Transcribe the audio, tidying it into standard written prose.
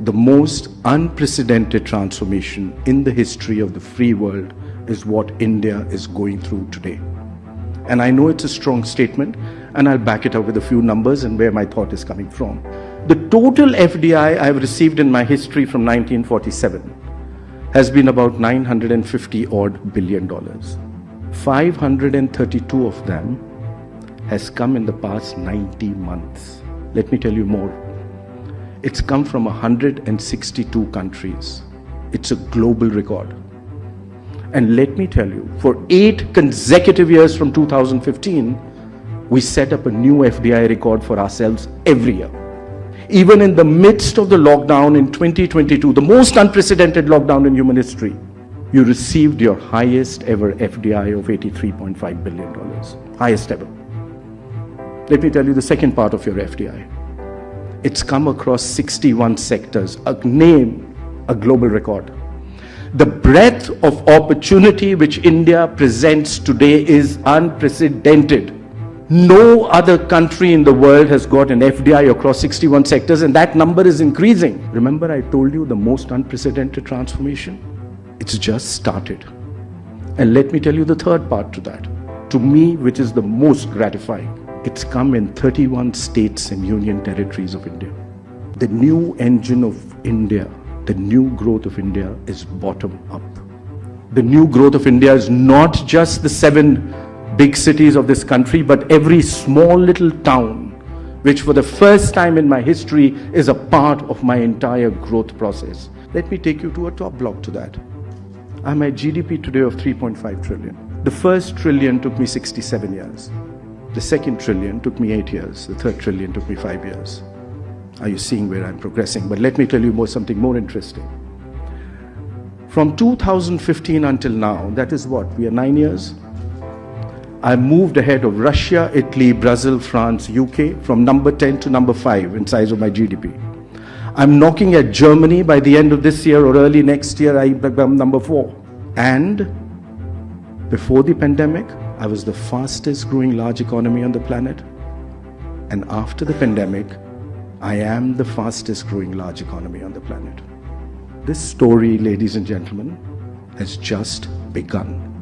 The most unprecedented transformation in the history of the free world is what India is going through today. And I know it's a strong statement, and I'll back it up with a few numbers and where my thought is coming from. The total FDI I've received in my history from 1947 has been about $950 odd billion. 532 of them has come in the past 90 months. Let me tell you more. It's come from 162 countries. It's a global record. And let me tell you, for 8 consecutive years from 2015, we set up a new FDI record for ourselves every year. Even in the midst of the lockdown in 2022, the most unprecedented lockdown in human history, you received your highest ever FDI of $83.5 billion. Highest ever. Let me tell you the second part of your FDI. It's come across 61 sectors, a global record. The breadth of opportunity which India presents today is unprecedented. No other country in the world has got an FDI across 61 sectors, and that number is increasing. Remember, I told you the most unprecedented transformation? It's just started. And let me tell you the third part to that. To me, which is the most gratifying. It's come in 31 states and union territories of India. The new engine of India, the new growth of India is bottom up. The new growth of India is not just the 7 big cities of this country, but every small little town, which for the first time in my history is a part of my entire growth process. Let me take you to a top block to that. I'm at GDP today of 3.5 trillion. The first trillion took me 67 years. The second trillion took me 8 years. The third trillion took me 5 years. Are you seeing where I'm progressing? But let me tell you something more interesting. From 2015 until now, that is what? We are 9 years. I moved ahead of Russia, Italy, Brazil, France, UK from number 10 to number 5 in size of my GDP. I'm knocking at Germany. By the end of this year or early next year, I become number 4. And before the pandemic, I was the fastest growing large economy on the planet. And after the pandemic, I am the fastest growing large economy on the planet. This story, ladies and gentlemen, has just begun.